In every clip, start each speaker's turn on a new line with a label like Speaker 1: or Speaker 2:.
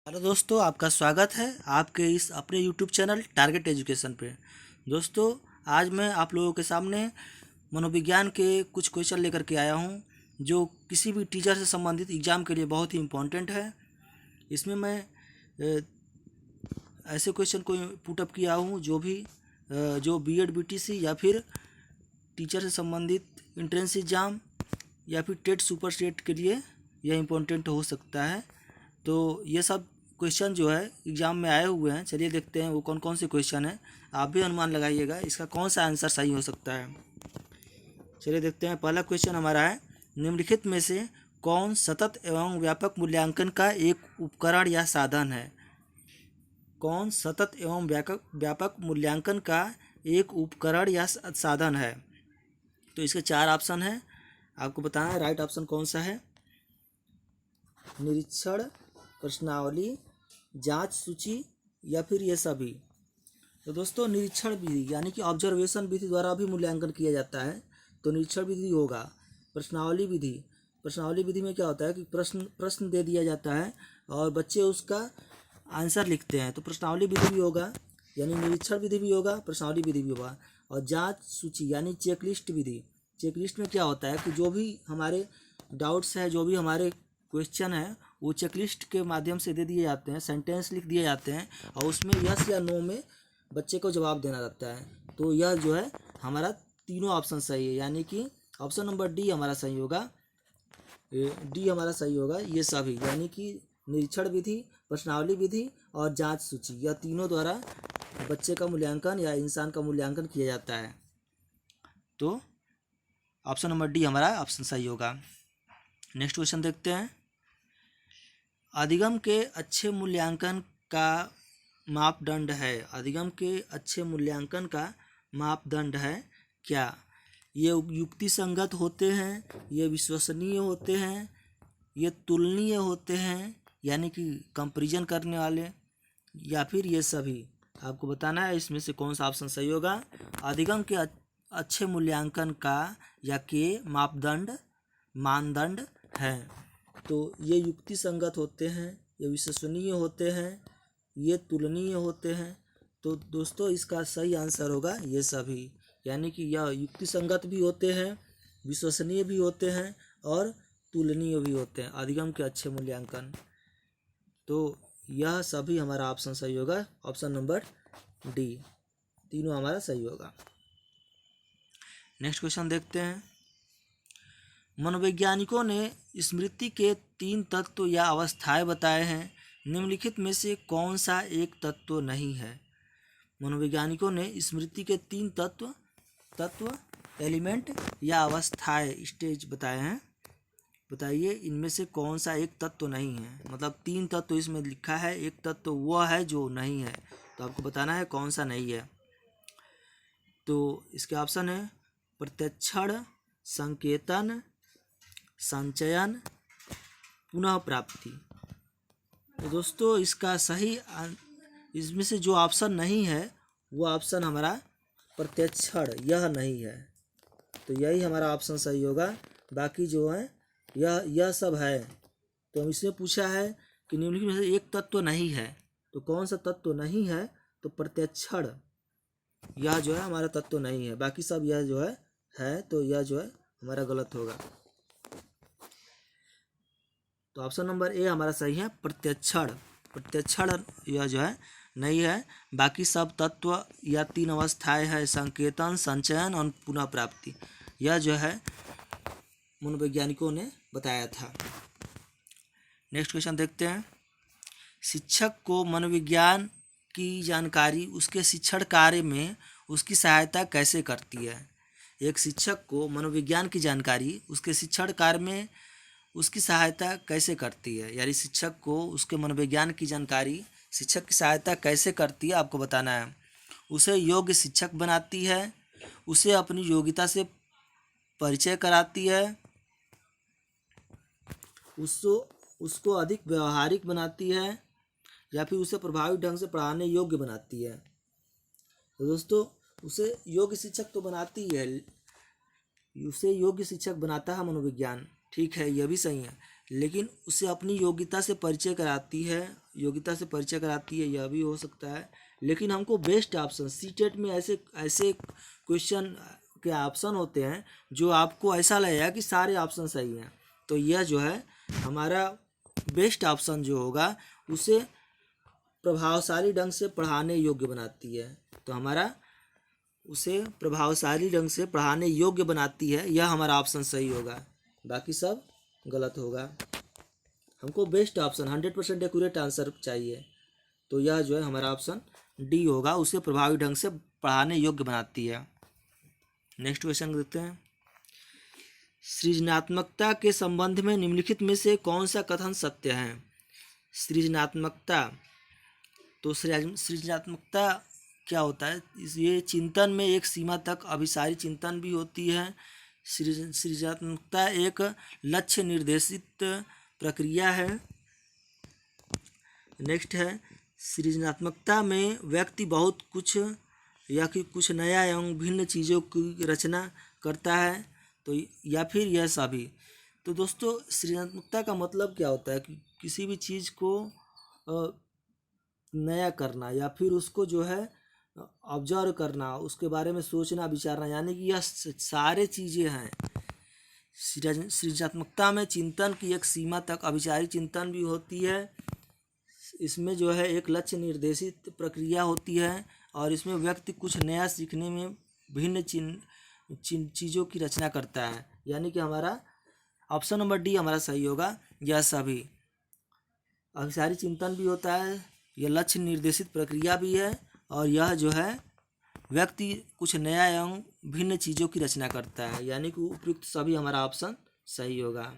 Speaker 1: Hello दोस्तों, आपका स्वागत है आपके इस अपने यूट्यूब चैनल टारगेट एजुकेशन पे। दोस्तों, आज मैं आप लोगों के सामने मनोविज्ञान के कुछ क्वेश्चन लेकर के आया हूँ जो किसी भी टीचर से संबंधित एग्ज़ाम के लिए बहुत ही इम्पोर्टेंट है। इसमें मैं ऐसे क्वेश्चन को पुटअप किया हूँ जो बीएड बीटीसी या फिर टीचर से संबंधित एंट्रेंस एग्ज़ाम या फिर टेट सुपर स्टेट के लिए यह इम्पोर्टेंट हो सकता है। तो ये सब क्वेश्चन जो है एग्ज़ाम में आए हुए हैं। चलिए देखते हैं वो कौन कौन से क्वेश्चन हैं। आप भी अनुमान लगाइएगा इसका कौन सा आंसर सही हो सकता है। चलिए देखते हैं। पहला क्वेश्चन हमारा है, निम्नलिखित में से कौन सतत एवं व्यापक मूल्यांकन का एक उपकरण या साधन है। कौन सतत एवं व्यापक मूल्यांकन का एक उपकरण या साधन है। तो इसके 4 ऑप्शन हैं, आपको बताना है राइट ऑप्शन कौन सा है। निरीक्षण, प्रश्नावली, जांच सूची या फिर ये सभी। तो दोस्तों, निरीक्षण विधि यानी कि ऑब्जर्वेशन विधि द्वारा भी मूल्यांकन किया जाता है, तो निरीक्षण विधि होगा। प्रश्नावली विधि में क्या होता है कि प्रश्न दे दिया जाता है और बच्चे उसका आंसर लिखते हैं, तो प्रश्नावली विधि भी होगा, यानी निरीक्षण विधि भी होगा, प्रश्नावली विधि भी होगा। और जांच सूची यानी चेकलिस्ट विधि। चेकलिस्ट में क्या होता है कि जो भी हमारे डाउट्स हैं, जो भी हमारे क्वेश्चन है, वो चेकलिस्ट के माध्यम से दे दिए जाते हैं, सेंटेंस लिख दिए जाते हैं और उसमें यस या नो में बच्चे को जवाब देना रहता है। तो यह जो है हमारा तीनों ऑप्शन सही है, यानी कि ऑप्शन नंबर डी हमारा सही होगा। ये सभी, यानी कि निरीक्षण विधि, प्रश्नावली विधि और जांच सूची, यह तीनों द्वारा बच्चे का मूल्यांकन या इंसान का मूल्यांकन किया जाता है। तो ऑप्शन नंबर डी हमारा ऑप्शन सही होगा। नेक्स्ट क्वेश्चन देखते हैं। अधिगम के अच्छे मूल्यांकन का मापदंड है। अधिगम के अच्छे मूल्यांकन का मापदंड है क्या। ये युक्ति संगत होते हैं, ये विश्वसनीय होते हैं, ये तुलनीय होते हैं यानी कि कंपैरिजन करने वाले, या फिर ये सभी। आपको बताना है इसमें से कौन सा ऑप्शन सही होगा। अधिगम के अच्छे मूल्यांकन का या के मानदंड है। तो ये युक्ति संगत होते हैं, ये विश्वसनीय होते हैं, ये तुलनीय होते हैं। तो दोस्तों, इसका सही आंसर होगा ये सभी, यानी कि यह युक्ति संगत भी होते हैं, विश्वसनीय भी होते हैं और तुलनीय भी होते हैं अधिगम के अच्छे मूल्यांकन। तो यह सभी हमारा ऑप्शन सही होगा, ऑप्शन नंबर डी, तीनों हमारा सही होगा। नेक्स्ट क्वेश्चन देखते हैं। मनोवैज्ञानिकों ने स्मृति के 3 तत्व या अवस्थाएं बताए हैं, निम्नलिखित में से कौन सा एक तत्व नहीं है। मनोवैज्ञानिकों ने स्मृति के 3 तत्व एलिमेंट या अवस्थाएं स्टेज बताए हैं। बताइए इनमें से कौन सा एक तत्व नहीं है। मतलब 3 तत्व इसमें लिखा है, एक तत्व वह है जो नहीं है, तो आपको बताना है कौन सा नहीं है। तो इसके ऑप्शन है प्रत्यक्षण, संकेतन, संचयन, पुनः प्राप्ति। तो दोस्तों, इसका सही इसमें से जो ऑप्शन नहीं है वो ऑप्शन हमारा प्रत्यक्षण, यह नहीं है। तो यही हमारा ऑप्शन सही होगा। बाकी जो है यह सब है। तो हम इसमें पूछा है कि निम्नलिखित में से एक तत्व नहीं है, तो कौन सा तत्व नहीं है। तो प्रत्यक्षण, यह जो है हमारा तत्व नहीं है, बाकी सब यह जो है तो यह जो है हमारा गलत होगा। तो ऑप्शन नंबर ए हमारा सही है, प्रत्यक्षण यह जो है नहीं है। बाकी सब तत्व या 3 अवस्थाएं है, संकेतन, संचयन और पुनः प्राप्ति, यह जो है मनोवैज्ञानिकों ने बताया था। नेक्स्ट क्वेश्चन देखते हैं। शिक्षक को मनोविज्ञान की जानकारी उसके शिक्षण कार्य में उसकी सहायता कैसे करती है। एक शिक्षक को मनोविज्ञान की जानकारी उसके शिक्षण कार्य में उसकी सहायता कैसे करती है, यानी शिक्षक को उसके मनोविज्ञान की जानकारी शिक्षक की सहायता कैसे करती है, आपको बताना है। उसे योग्य शिक्षक बनाती है, उसे अपनी योग्यता से परिचय कराती है, उसको अधिक व्यवहारिक बनाती है, या फिर उसे प्रभावी ढंग से पढ़ाने योग्य बनाती है। तो दोस्तों, उसे योग्य शिक्षक तो बनाती है, उसे योग्य शिक्षक बनाता है मनोविज्ञान, ठीक है, यह भी सही है। लेकिन उसे अपनी योग्यता से परिचय कराती है, यह भी हो सकता है। लेकिन हमको बेस्ट ऑप्शन सीटेट में ऐसे ऐसे क्वेश्चन के ऑप्शन होते हैं जो आपको ऐसा लगेगा कि सारे ऑप्शन सही हैं, तो यह जो है हमारा बेस्ट ऑप्शन जो होगा उसे प्रभावशाली ढंग से पढ़ाने योग्य बनाती है। तो हमारा उसे प्रभावशाली ढंग से पढ़ाने योग्य बनाती है, यह हमारा ऑप्शन सही होगा, बाकी सब गलत होगा। हमको बेस्ट ऑप्शन 100% एक्यूरेट आंसर चाहिए, तो यह जो है हमारा ऑप्शन डी होगा, उसे प्रभावी ढंग से पढ़ाने योग्य बनाती है। नेक्स्ट क्वेश्चन देखते हैं। सृजनात्मकता के संबंध में निम्नलिखित में से कौन सा कथन सत्य है? सृजनात्मकता, तो सृजनात्मकता क्या होता है? ये चिंतन में एक सीमा तक अभिसारी चिंतन भी होती है। सृजनात्मकता एक लक्ष्य निर्देशित प्रक्रिया है। नेक्स्ट है, सृजनात्मकता में व्यक्ति बहुत कुछ या कि कुछ नया एवं भिन्न चीज़ों की रचना करता है, तो या फिर यह सभी। तो दोस्तों सृजनात्मकता का मतलब क्या होता है कि किसी भी चीज़ को नया करना या फिर उसको जो है ऑब्जर्व करना, उसके बारे में सोचना विचारना, यानी कि यह सारे चीज़ें हैं। सृजनात्मकता में चिंतन की एक सीमा तक अभिसारी चिंतन भी होती है। इसमें जो है एक लक्ष्य निर्देशित प्रक्रिया होती है और इसमें व्यक्ति कुछ नया सीखने में भिन्न चीज़ों की रचना करता है, यानी कि हमारा ऑप्शन नंबर डी हमारा सही होगा। यह सभी अभिसारी चिंतन भी होता है, यह लक्ष्य निर्देशित प्रक्रिया भी है और यह जो है व्यक्ति कुछ नया एवं भिन्न चीज़ों की रचना करता है, यानी कि उपयुक्त सभी हमारा ऑप्शन सही होगा।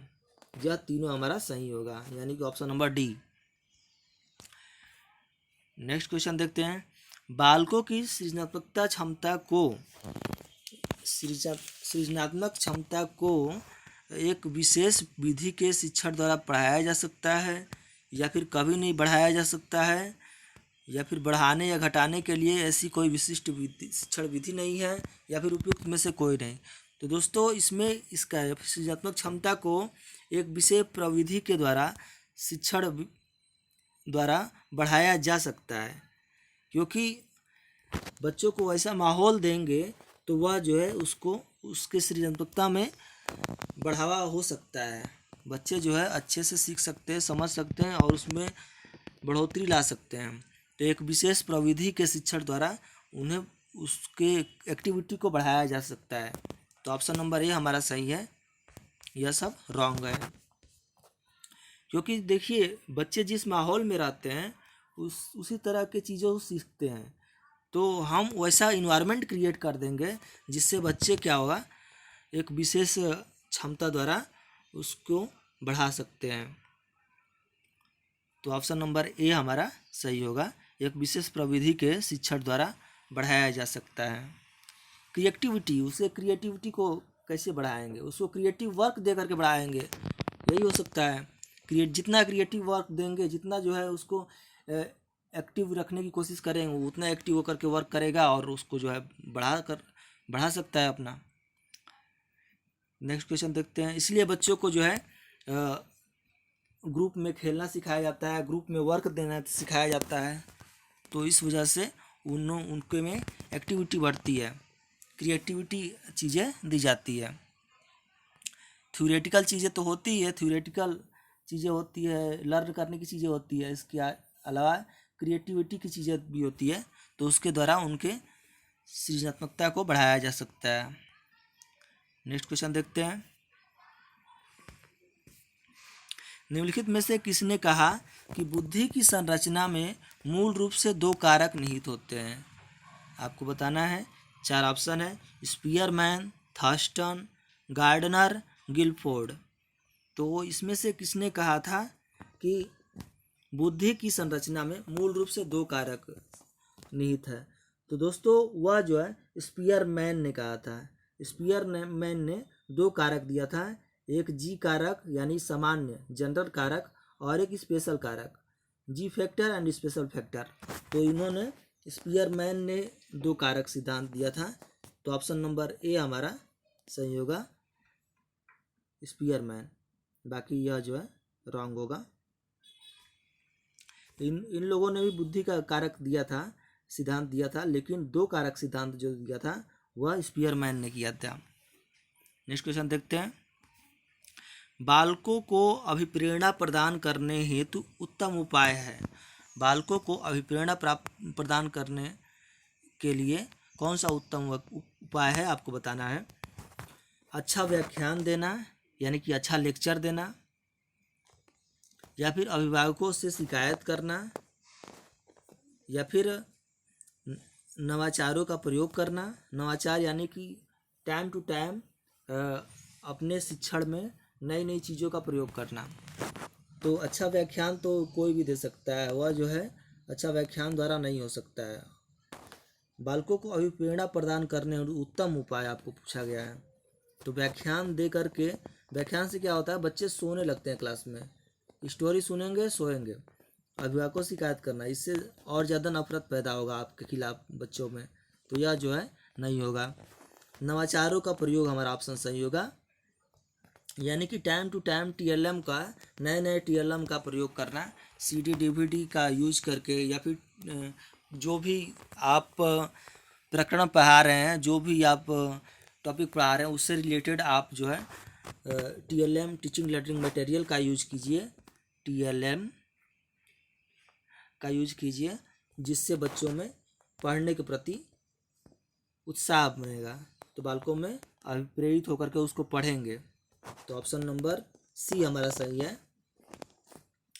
Speaker 1: यह तीनों हमारा सही होगा, यानी कि option number D. Next question देखते हैं। बालकों की सृजनात्मक क्षमता को एक विशेष विधि के शिक्षण द्वारा बढ़ाया जा सकता है या फिर कभी नहीं बढ़ाया जा सकता है, या फिर बढ़ाने या घटाने के लिए ऐसी कोई विशिष्ट शिक्षण विधि नहीं है, या फिर उपयुक्त में से कोई नहीं। तो दोस्तों इसमें इसका सृजनात्मक क्षमता को एक विशेष प्रविधि के द्वारा शिक्षण द्वारा बढ़ाया जा सकता है, क्योंकि बच्चों को ऐसा माहौल देंगे तो वह जो है उसके सृजनात्मकता में बढ़ावा हो सकता है। बच्चे जो है अच्छे से सीख सकते हैं, समझ सकते हैं और उसमें बढ़ोतरी ला सकते हैं। तो एक विशेष प्रविधि के शिक्षण द्वारा उन्हें उसके एक्टिविटी को बढ़ाया जा सकता है। तो ऑप्शन नंबर ए हमारा सही है, यह सब रॉन्ग है। क्योंकि देखिए बच्चे जिस माहौल में रहते हैं उसी तरह के चीज़ों को सीखते हैं, तो हम वैसा इन्वायरमेंट क्रिएट कर देंगे जिससे बच्चे क्या होगा एक विशेष क्षमता द्वारा उसको बढ़ा सकते हैं। तो ऑप्शन नंबर ए हमारा सही होगा, एक विशेष प्रविधि के शिक्षण द्वारा बढ़ाया जा सकता है। क्रिएटिविटी को कैसे बढ़ाएंगे? उसको क्रिएटिव वर्क दे करके बढ़ाएंगे, यही हो सकता है। जितना क्रिएटिव वर्क देंगे, जितना जो है उसको एक्टिव रखने की कोशिश करेंगे, वो उतना एक्टिव होकर के वर्क करेगा और उसको जो है बढ़ा सकता है अपना। नेक्स्ट क्वेश्चन देखते हैं। इसलिए बच्चों को जो है ग्रुप में खेलना सिखाया जाता है, ग्रुप में वर्क देना सिखाया जाता है, तो इस वजह से उनके में एक्टिविटी बढ़ती है, क्रिएटिविटी चीज़ें दी जाती है। थ्योरेटिकल चीज़ें तो होती है, थ्योरेटिकल चीज़ें होती है, लर्न करने की चीज़ें होती है, इसके अलावा क्रिएटिविटी की चीज़ें भी होती है, तो उसके द्वारा उनके सृजनात्मकता को बढ़ाया जा सकता है। नेक्स्ट क्वेश्चन देखते हैं। निम्नलिखित में से किसने कहा कि बुद्धि की संरचना में मूल रूप से दो कारक निहित होते हैं? आपको बताना है। 4 ऑप्शन है, स्पीयरमैन, थर्स्टन, गार्डनर, गिलफोर्ड। तो इसमें से किसने कहा था कि बुद्धि की संरचना में मूल रूप से 2 कारक निहित है? तो दोस्तों वह जो है स्पीयरमैन ने कहा था। स्पीयरमैन ने 2 कारक दिया था, एक जी कारक यानी सामान्य जनरल कारक और एक स्पेशल कारक, जी फैक्टर एंड स्पेशल फैक्टर। तो इन्होंने स्पीयरमैन ने 2 कारक सिद्धांत दिया था, तो ऑप्शन नंबर ए हमारा सही होगा, स्पीयरमैन। बाकी यह जो है रॉन्ग होगा। इन लोगों ने भी बुद्धि का कारक दिया था, सिद्धांत दिया था, लेकिन 2 कारक सिद्धांत जो दिया था वह स्पीयरमैन ने किया था। नेक्स्ट क्वेश्चन देखते हैं। बालकों को अभिप्रेरणा प्रदान करने हेतु उत्तम उपाय है। बालकों को अभिप्रेरणा प्रदान करने के लिए कौन सा उत्तम उपाय है आपको बताना है। अच्छा व्याख्यान देना, यानी कि अच्छा लेक्चर देना, या फिर अभिभावकों से शिकायत करना, या फिर नवाचारों का प्रयोग करना। नवाचार यानी कि टाइम टू टाइम अपने शिक्षण में नई नई चीज़ों का प्रयोग करना। तो अच्छा व्याख्यान तो कोई भी दे सकता है, वह जो है अच्छा व्याख्यान द्वारा नहीं हो सकता है। बालकों को अभिप्रेरणा प्रदान करने उत्तम उपाय आपको पूछा गया है। तो व्याख्यान दे करके, व्याख्यान से क्या होता है, बच्चे सोने लगते हैं क्लास में, स्टोरी सुनेंगे सोएंगे। अभिभावकों से शिकायत करना, इससे और ज़्यादा नफरत पैदा होगा आपके खिलाफ बच्चों में, तो यह जो है नहीं होगा। नवाचारों का प्रयोग हमारा ऑप्शन सही होगा, यानी कि टाइम टू टाइम TLM का, नए नए TLM का प्रयोग करना, CD DVD का यूज करके, या फिर जो भी आप प्रकरण पढ़ा रहे हैं, जो भी आप टॉपिक पढ़ा रहे हैं, उससे रिलेटेड आप जो है TLM टीचिंग लर्निंग मटेरियल का यूज कीजिए, TLM का यूज कीजिए, जिससे बच्चों में पढ़ने के प्रति उत्साह बनेगा, तो बालकों में अभिप्रेरित होकर के उसको पढ़ेंगे। तो ऑप्शन नंबर सी हमारा सही है,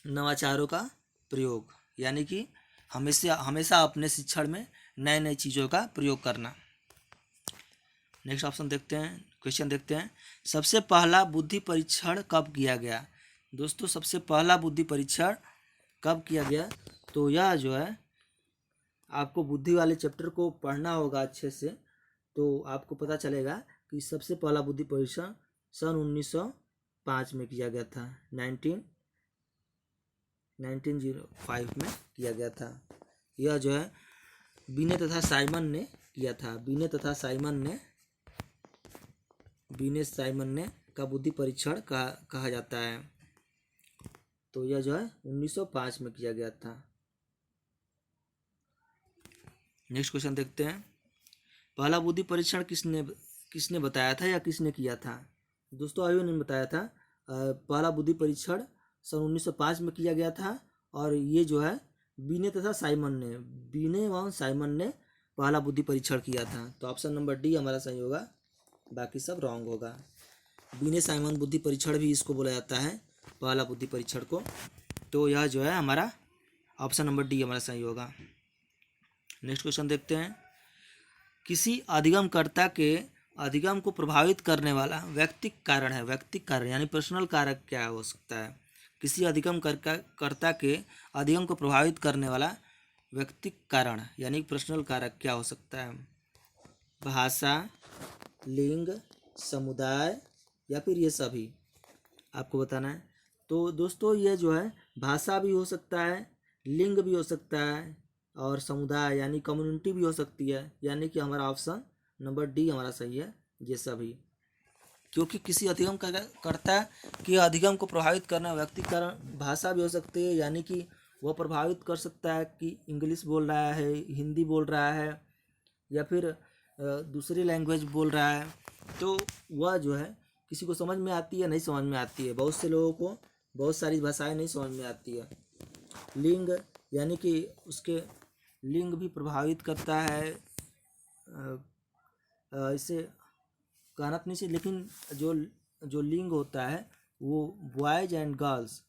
Speaker 1: नवाचारों का प्रयोग, यानी कि हमेशा अपने शिक्षण में नए नए चीज़ों का प्रयोग करना। नेक्स्ट ऑप्शन देखते हैं, क्वेश्चन देखते हैं। सबसे पहला बुद्धि परीक्षण कब किया गया। दोस्तों सबसे पहला बुद्धि परीक्षण कब किया गया, तो यह जो है आपको बुद्धि वाले चैप्टर को पढ़ना होगा अच्छे से, तो आपको पता चलेगा कि सबसे पहला बुद्धि परीक्षण सन 1905 में किया गया था, 1905 में किया गया था। यह जो है बीने तथा साइमन ने किया था, बीने साइमन ने का बुद्धि परीक्षण कहा जाता है। तो यह जो है 1905 में किया गया था। नेक्स्ट क्वेश्चन देखते हैं। पहला बुद्धि परीक्षण किसने बताया था या किसने किया था। दोस्तों आयु ने बताया था। पहला बुद्धि परीक्षण सन 1905 में किया गया था, और ये जो है बीने एवं साइमन ने पहला बुद्धि परीक्षण किया था। तो ऑप्शन नंबर डी हमारा सही होगा, बाकी सब रॉन्ग होगा। बीने साइमन बुद्धि परीक्षण भी इसको बोला जाता है, पहला बुद्धि परीक्षण को। तो यह जो है हमारा ऑप्शन नंबर डी हमारा सही होगा। नेक्स्ट क्वेश्चन देखते हैं। किसी अधिगमकर्ता के अधिगम को प्रभावित करने वाला व्यक्तिक कारण है। व्यक्तिक कारण यानी पर्सनल कारक क्या हो सकता है। किसी अधिगमकर्ता के अधिगम को प्रभावित करने वाला व्यक्तिक कारण यानी पर्सनल कारक क्या हो सकता है। भाषा, लिंग, समुदाय, या फिर ये सभी आपको बताना है। तो दोस्तों ये जो है भाषा भी हो सकता है, लिंग भी हो सकता है, और समुदाय यानी कम्युनिटी भी हो सकती है, यानी कि हमारा ऑप्शन नंबर डी हमारा सही है, ये सभी। क्योंकि किसी अधिगमकर्ता के अधिगम को प्रभावित करना व्यक्ति कारण भाषा भी हो सकती है, यानी कि वह प्रभावित कर सकता है कि इंग्लिश बोल रहा है, हिंदी बोल रहा है, या फिर दूसरी लैंग्वेज बोल रहा है, तो वह जो है किसी को समझ में आती है, नहीं समझ में आती है। बहुत से लोगों को बहुत सारी भाषाएं नहीं समझ में आती है। लिंग यानी कि उसके लिंग भी प्रभावित करता है, इसे कहना तो नहीं चाहिए, लेकिन जो लिंग होता है वो बॉयज एंड गर्ल्स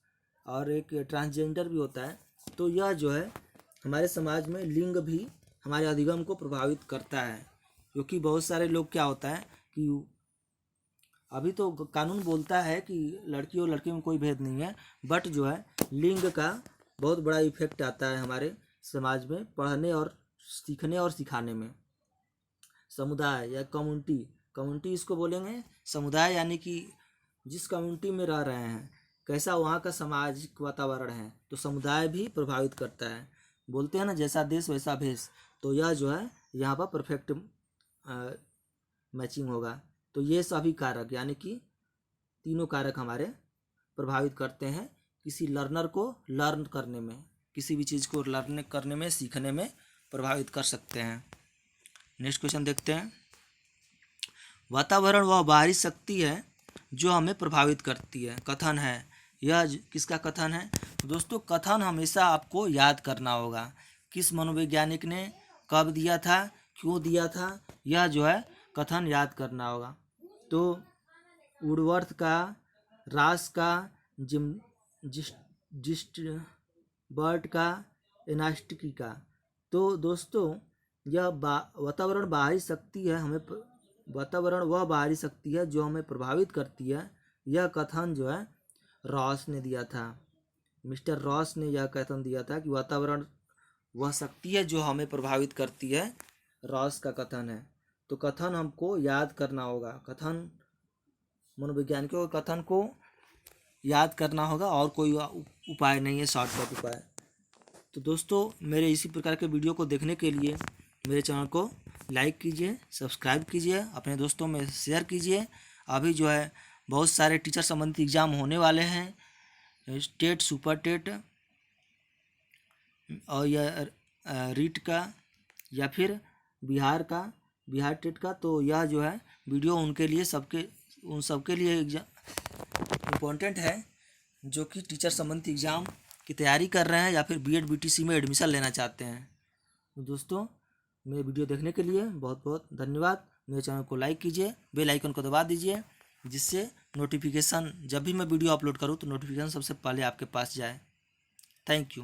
Speaker 1: और एक ट्रांसजेंडर भी होता है। तो यह जो है हमारे समाज में लिंग भी हमारे अधिगम को प्रभावित करता है, क्योंकि बहुत सारे लोग क्या होता है कि अभी तो कानून बोलता है कि लड़की और लड़के में कोई भेद नहीं है, बट जो है लिंग का बहुत बड़ा इफेक्ट आता है हमारे समाज में पढ़ने और सीखने और सिखाने में। समुदाय या कम्युनिटी इसको बोलेंगे। समुदाय यानी कि जिस कम्युनिटी में रह रहे हैं, कैसा वहाँ का सामाजिक वातावरण है, तो समुदाय भी प्रभावित करता है। बोलते हैं ना जैसा देश वैसा भेष, तो यह जो है यहाँ पर परफेक्ट मैचिंग होगा। तो ये सभी कारक यानी कि तीनों कारक हमारे प्रभावित करते हैं किसी लर्नर को लर्न करने में, किसी भी चीज़ को लर्न करने में, सीखने में प्रभावित कर सकते हैं। नेक्स्ट क्वेश्चन देखते हैं। वातावरण वह बाहरी शक्ति है जो हमें प्रभावित करती है। कथन है, यह किसका कथन है? दोस्तों कथन हमेशा आपको याद करना होगा। किस मनोवैज्ञानिक ने कब दिया था, क्यों दिया था, यह जो है कथन याद करना होगा। तो वुडवर्थ का, रास का, जिस्टबर्ट का, एनास्टिकी का। तो दोस्तों यह वातावरण बाहरी शक्ति है, हमें वातावरण वह बाहरी शक्ति है जो हमें प्रभावित करती है, यह कथन जो है रॉस ने दिया था। मिस्टर रॉस ने यह कथन दिया था कि वातावरण वह शक्ति है जो हमें प्रभावित करती है, रॉस का कथन है। तो कथन हमको याद करना होगा, कथन मनोवैज्ञानिकों के कथन को याद करना होगा, और कोई उपाय नहीं है, शॉर्टकट उपाय। तो दोस्तों मेरे इसी प्रकार के वीडियो को देखने के लिए मेरे चैनल को लाइक कीजिए, सब्सक्राइब कीजिए, अपने दोस्तों में शेयर कीजिए। अभी जो है बहुत सारे टीचर संबंधित एग्ज़ाम होने वाले हैं, टेट, सुपर टेट और यह रीट का या फिर बिहार टेट का। तो यह जो है वीडियो उनके लिए उन सबके लिए इम्पोर्टेंट है जो कि टीचर संबंधित एग्ज़ाम की तैयारी कर रहे हैं या फिर बीएड बीटीसी में एडमिशन लेना चाहते हैं। तो दोस्तों मेरे वीडियो देखने के लिए बहुत बहुत धन्यवाद। मेरे चैनल को लाइक कीजिए, बेल आइकन को दबा दीजिए, जिससे नोटिफिकेशन जब भी मैं वीडियो अपलोड करूँ तो नोटिफिकेशन सबसे पहले आपके पास जाए। Thank you.